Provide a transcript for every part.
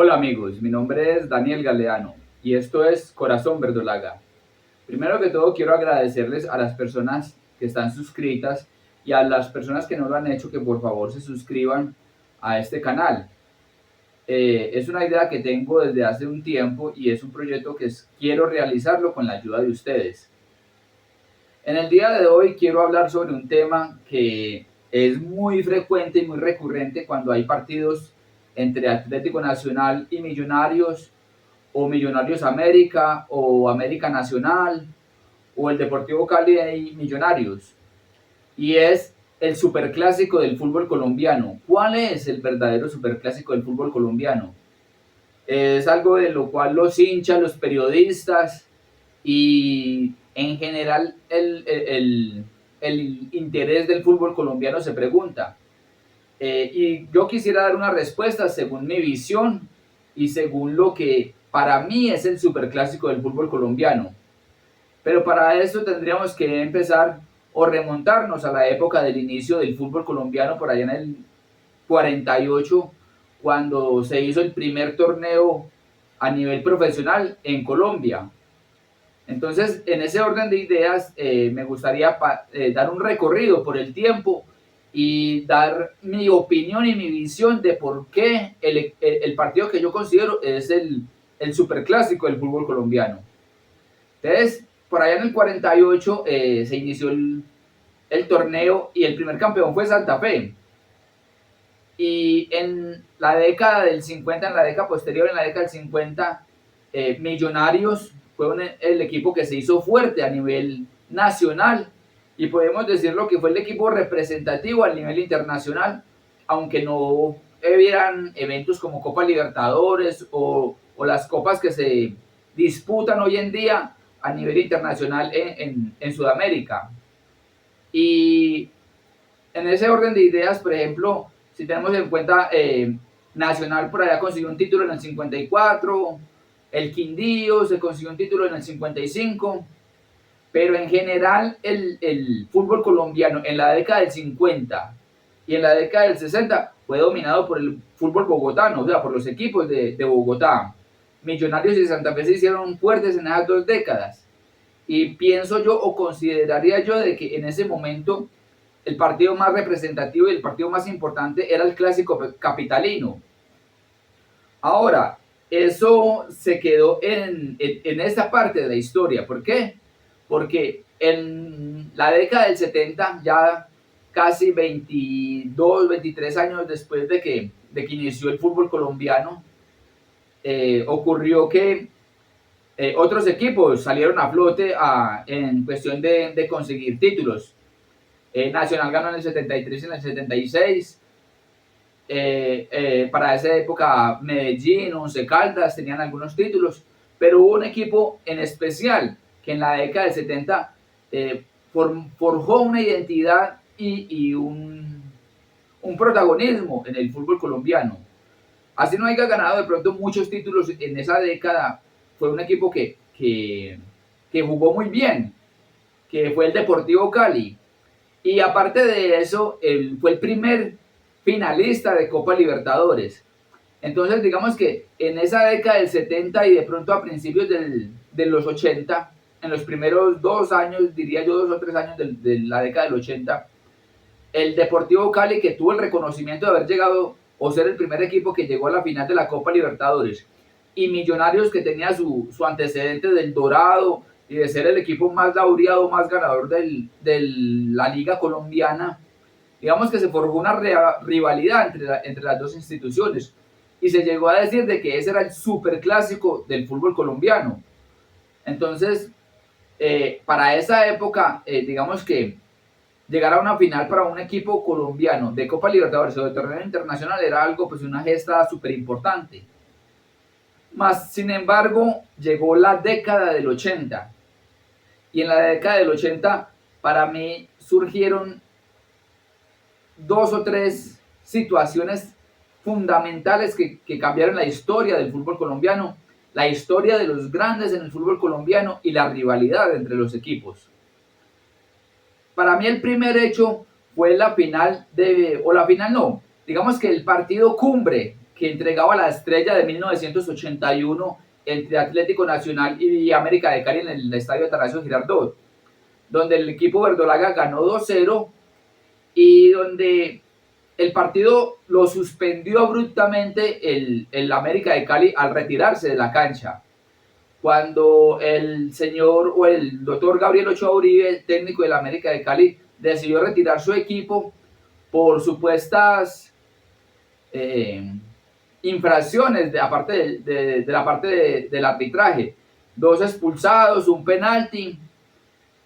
Hola amigos, mi nombre es Daniel Galeano y esto es Corazón Verdolaga. Primero que todo quiero agradecerles a las personas que están suscritas y a las personas que no lo han hecho que por favor se suscriban a este canal. Es una idea que tengo desde hace un tiempo y es un proyecto que quiero realizarlo con la ayuda de ustedes. En el día de hoy quiero hablar sobre un tema que es muy frecuente y muy recurrente cuando hay partidos entre Atlético Nacional y Millonarios, o Millonarios América, o América Nacional, o el Deportivo Cali y Millonarios. Y es el superclásico del fútbol colombiano. ¿Cuál es el verdadero superclásico del fútbol colombiano? Es algo de lo cual los hinchas, los periodistas y en general el interés del fútbol colombiano se pregunta. Y yo quisiera dar una respuesta según mi visión y según lo que para mí es el superclásico del fútbol colombiano. Pero para eso tendríamos que empezar o remontarnos a la época del inicio del fútbol colombiano, por allá en el 48, cuando se hizo el primer torneo a nivel profesional en Colombia. Entonces, en ese orden de ideas, me gustaría dar un recorrido por el tiempo y dar mi opinión y mi visión de por qué el partido que yo considero es el superclásico del fútbol colombiano. Entonces, por allá en el 48 se inició el torneo y el primer campeón fue Santa Fe. Y en la década del 50, en la década posterior, en la década del 50, Millonarios fue el equipo que se hizo fuerte a nivel nacional y podemos decirlo que fue el equipo representativo a nivel internacional, aunque no hubieran eventos como Copa Libertadores o las copas que se disputan hoy en día a nivel internacional en Sudamérica. Y en ese orden de ideas, por ejemplo, si tenemos en cuenta Nacional por allá consiguió un título en el 54, el Quindío se consiguió un título en el 55, pero en general el fútbol colombiano en la década del 50 y en la década del 60 fue dominado por el fútbol bogotano, o sea, por los equipos de Bogotá. Millonarios y Santa Fe se hicieron fuertes en esas dos décadas. Y pienso yo o consideraría yo de que en ese momento el partido más representativo y el partido más importante era el clásico capitalino. Ahora, eso se quedó en esta parte de la historia. ¿Por qué? Porque en la década del 70, ya casi 22, 23 años después de que inició el fútbol colombiano, ocurrió que otros equipos salieron a flote en cuestión de conseguir títulos. Nacional ganó en el 73 y en el 76. Para esa época Medellín, Once Caldas tenían algunos títulos, pero hubo un equipo en especial que en la década del 70 forjó una identidad y un protagonismo en el fútbol colombiano. Así no haya ganado de pronto muchos títulos en esa década, fue un equipo que jugó muy bien, que fue el Deportivo Cali. Y aparte de eso, fue el primer finalista de Copa Libertadores. Entonces, digamos que en esa década del 70 y de pronto a principios de los 80, en los primeros 2 años, diría yo 2 o 3 años de la década del 80, el Deportivo Cali, que tuvo el reconocimiento de haber llegado o ser el primer equipo que llegó a la final de la Copa Libertadores, y Millonarios, que tenía su antecedente del Dorado y de ser el equipo más laureado, más ganador de la Liga Colombiana, digamos que se forjó una rivalidad entre las dos instituciones y se llegó a decir de que ese era el superclásico del fútbol colombiano. Entonces, para esa época, digamos que llegar a una final para un equipo colombiano de Copa Libertadores o de torneo internacional era algo, pues una gesta súper importante. Más, sin embargo, llegó la década del 80 y en la década del 80 para mí surgieron 2 o 3 situaciones fundamentales que cambiaron la historia del fútbol colombiano, la historia de los grandes en el fútbol colombiano y la rivalidad entre los equipos. Para mí el primer hecho fue la final o la final no, digamos que el partido cumbre que entregaba la estrella de 1981 entre Atlético Nacional y América de Cali en el estadio Atanasio Girardot, donde el equipo verdolaga ganó 2-0 y donde el partido lo suspendió abruptamente el América de Cali al retirarse de la cancha. Cuando el señor o el doctor Gabriel Ochoa Uribe, técnico del América de Cali, decidió retirar su equipo por supuestas infracciones de la parte del arbitraje. 2 expulsados, un penalti,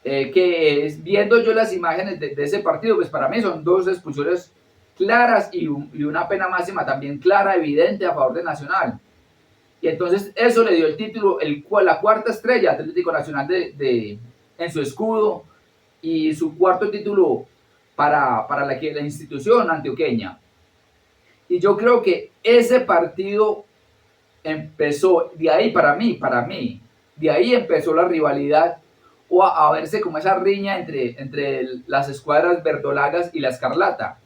que viendo yo las imágenes de ese partido, pues para mí son 2 expulsiones claras y una pena máxima también clara, evidente a favor de Nacional. Y entonces eso le dio el título, la cuarta estrella Atlético Nacional en su escudo y su cuarto título para la institución antioqueña. Y yo creo que ese partido empezó, de ahí para mí, de ahí empezó la rivalidad o a verse como esa riña entre las escuadras verdolagas y la escarlata.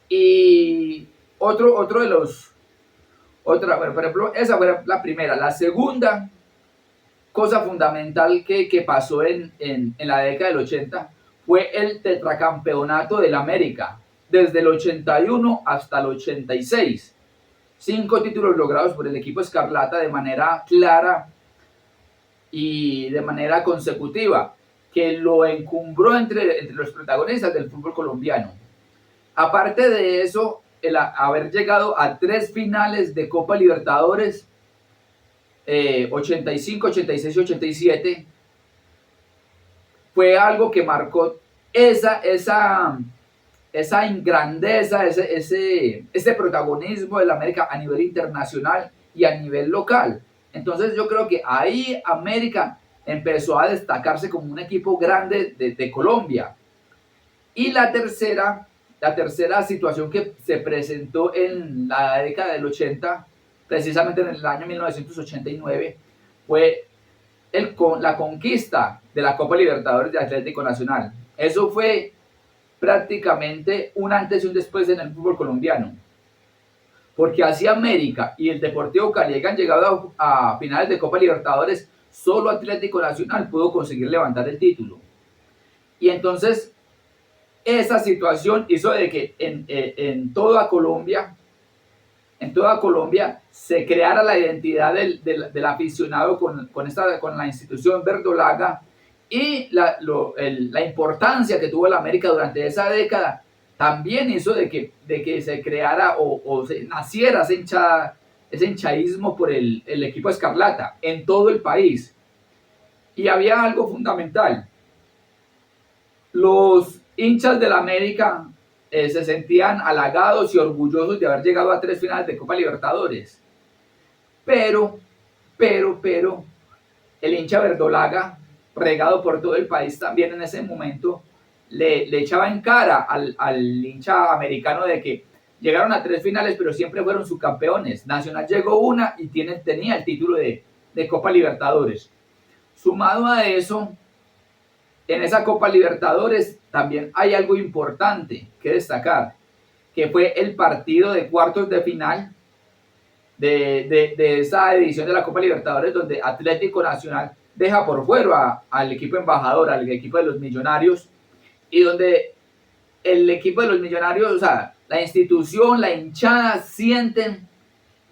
Y otro de los, bueno, por ejemplo, esa fue la primera. La segunda cosa fundamental que pasó en la década del 80 fue el tetracampeonato del América, desde el 81 hasta el 86. 5 títulos logrados por el equipo escarlata de manera clara y de manera consecutiva, que lo encumbró entre los protagonistas del fútbol colombiano. Aparte de eso, el haber llegado a 3 finales de Copa Libertadores, 85, 86 y 87, fue algo que marcó esa grandeza, ese protagonismo del América a nivel internacional y a nivel local. Entonces yo creo que ahí América empezó a destacarse como un equipo grande de Colombia. Y la tercera situación que se presentó en la década del 80, precisamente en el año 1989, fue la conquista de la Copa Libertadores de Atlético Nacional. Eso fue prácticamente un antes y un después en el fútbol colombiano, porque así América y el Deportivo Cali han llegado a finales de Copa Libertadores, solo Atlético Nacional pudo conseguir levantar el título. Y entonces esa situación hizo de que en toda Colombia se creara la identidad del aficionado con la institución verdolaga, y la importancia que tuvo el América durante esa década también hizo de que se creara o se naciera ese hinchaísmo por el equipo escarlata en todo el país. Y había algo fundamental: los hinchas del América se sentían halagados y orgullosos de haber llegado a 3 finales de Copa Libertadores, pero el hincha verdolaga, regado por todo el país también en ese momento, le echaba en cara al hincha americano de que llegaron a 3 finales pero siempre fueron subcampeones. Nacional llegó una y tenía el título de Copa Libertadores. Sumado a eso, en esa Copa Libertadores también hay algo importante que destacar, que fue el partido de cuartos de final de esa edición de la Copa Libertadores, donde Atlético Nacional deja por fuera al equipo embajador, al equipo de los Millonarios, y donde el equipo de los Millonarios, o sea, la institución, la hinchada, sienten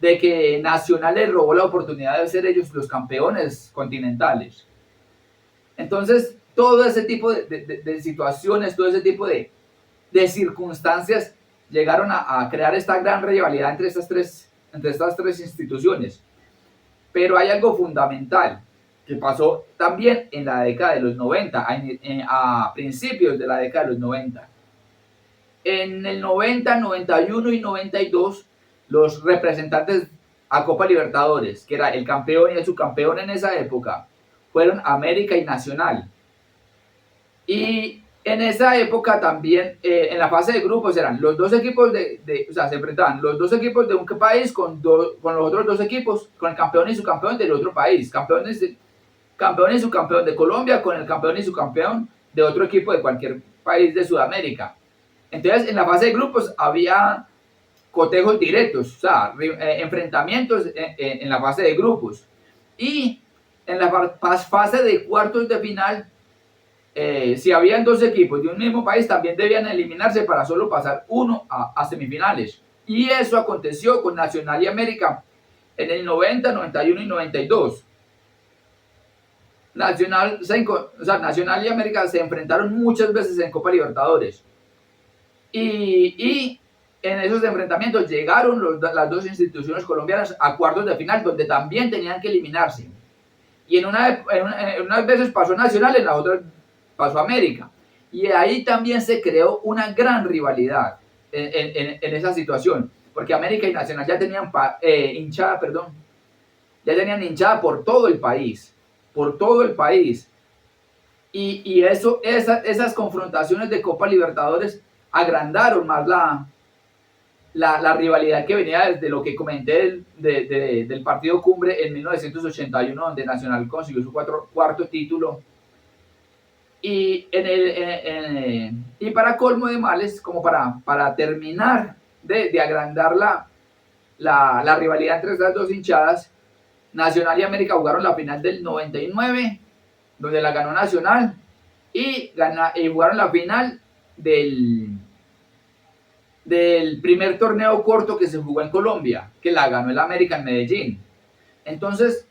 de que Nacional les robó la oportunidad de ser ellos los campeones continentales. Entonces, todo ese tipo de situaciones, todo ese tipo de circunstancias llegaron a crear esta gran rivalidad entre estas tres instituciones. Pero hay algo fundamental que pasó también en la década de los 90, a principios de la década de los 90. En el 90, 91 y 92, los representantes a Copa Libertadores, que era el campeón y el subcampeón en esa época, fueron América y Nacional. Y en esa época también, en la fase de grupos, eran los 2 equipos o sea, se enfrentaban los 2 equipos de un país con los otros 2 equipos, con el campeón y subcampeón del otro país. Campeón y subcampeón de Colombia con el campeón y subcampeón de otro equipo de cualquier país de Sudamérica. Entonces, en la fase de grupos había cotejos directos, o sea, enfrentamientos en la fase de grupos. Y en la fase de cuartos de final, si habían dos equipos de un mismo país, también debían eliminarse para solo pasar uno a semifinales. Y eso aconteció con Nacional y América en el 90, 91 y 92. Nacional y América se enfrentaron muchas veces en Copa Libertadores. Y en esos enfrentamientos llegaron las dos instituciones colombianas a cuartos de final, donde también tenían que eliminarse. Y en unas veces pasó Nacional, en las otras pasó América. Y ahí también se creó una gran rivalidad en esa situación, porque América y Nacional ya tenían hinchada por todo el país, y esas confrontaciones de Copa Libertadores agrandaron más la rivalidad que venía desde lo que comenté del partido cumbre en 1981, donde Nacional consiguió su cuarto título. Y, y para colmo de males, como para terminar de agrandar la rivalidad entre estas dos hinchadas, Nacional y América jugaron la final del 99, donde la ganó Nacional, y jugaron la final del primer torneo corto que se jugó en Colombia, que la ganó el América en Medellín. Entonces,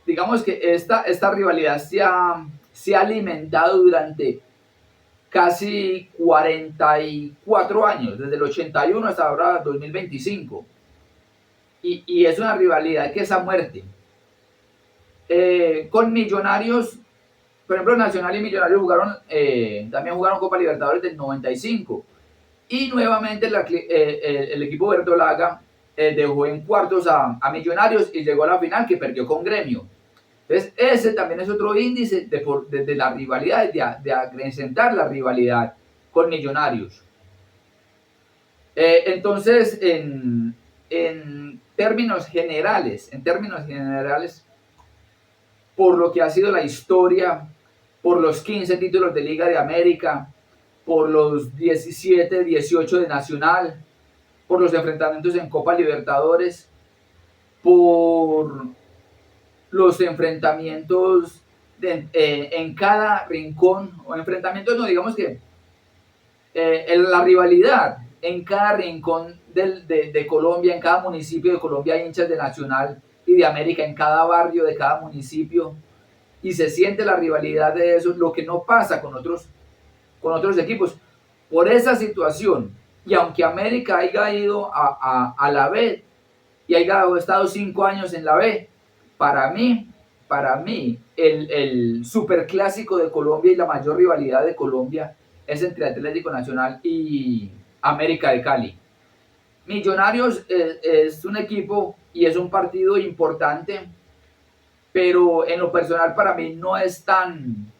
digamos que esta rivalidad se ha alimentado durante casi 44 años, desde el 81 hasta ahora 2025. Y es una rivalidad que es a muerte. Con Millonarios, por ejemplo, Nacional y Millonarios también jugaron Copa Libertadores del 95. Y nuevamente el equipo verdolaga dejó en cuartos a Millonarios y llegó a la final, que perdió con Gremio. Entonces, ese también es otro índice de la rivalidad, de acrecentar la rivalidad con Millonarios. Entonces, en términos generales, por lo que ha sido la historia, por los 15 títulos de Liga de América, por los 17, 18 de Nacional, por los enfrentamientos en Copa Libertadores, por los enfrentamientos en cada rincón, o enfrentamientos, no digamos que la rivalidad en cada rincón de Colombia, en cada municipio de Colombia hay hinchas de Nacional y de América, en cada barrio de cada municipio, y se siente la rivalidad de eso, lo que no pasa con otros equipos. Por esa situación, y aunque América haya ido a la B y haya estado 5 años en la B, para mí el superclásico de Colombia y la mayor rivalidad de Colombia es entre Atlético Nacional y América de Cali. Millonarios es un equipo y es un partido importante, pero en lo personal para mí no es tan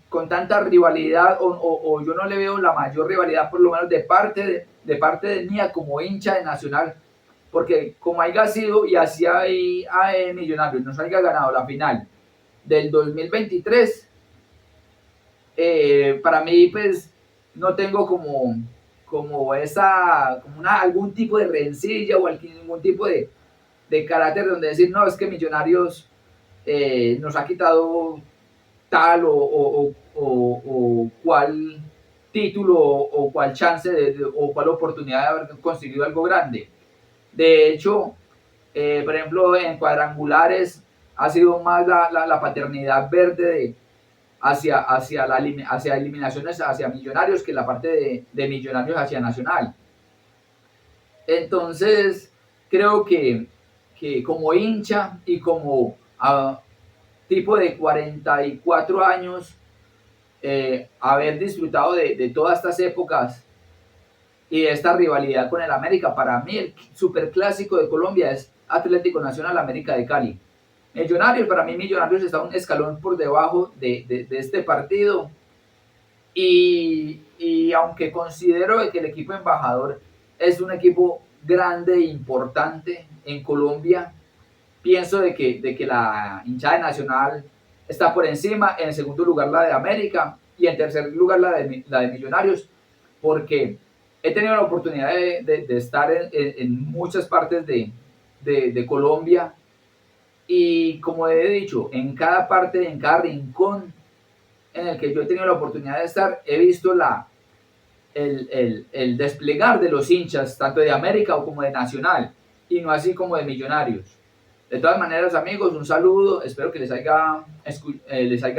con tanta rivalidad, o yo no le veo la mayor rivalidad, por lo menos de parte de mía como hincha de Nacional, porque como haya sido y así hay Millonarios nos haya ganado la final del 2023, para mí pues no tengo como algún tipo de rencilla o algún tipo de carácter donde decir, no, es que Millonarios nos ha quitado tal o cual título o cual chance o cual oportunidad de haber conseguido algo grande. De hecho, por ejemplo, en cuadrangulares ha sido más la paternidad verde hacia eliminaciones hacia Millonarios que la parte de Millonarios hacia Nacional. Entonces, creo que como hincha y como tipo de 44 años, haber disfrutado de todas estas épocas y de esta rivalidad con el América, para mí el superclásico de Colombia es Atlético Nacional América de Cali. Para mí Millonarios está un escalón por debajo de este partido, y aunque considero que el equipo embajador es un equipo grande e importante en Colombia, pienso de que la hinchada Nacional está por encima, en segundo lugar la de América y en tercer lugar la de Millonarios, porque he tenido la oportunidad de estar en muchas partes de Colombia y como he dicho, en cada parte, en cada rincón en el que yo he tenido la oportunidad de estar, he visto el desplegar de los hinchas, tanto de América como de Nacional, y no así como de Millonarios. De todas maneras, amigos, un saludo, espero que les haya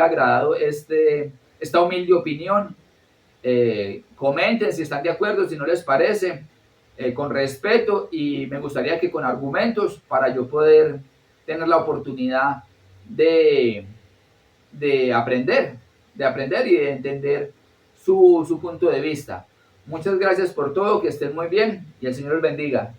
agradado esta humilde opinión. Comenten si están de acuerdo, si no les parece, con respeto, y me gustaría que con argumentos para yo poder tener la oportunidad de, de aprender, de aprender y de entender su punto de vista. Muchas gracias por todo, que estén muy bien y el Señor los bendiga.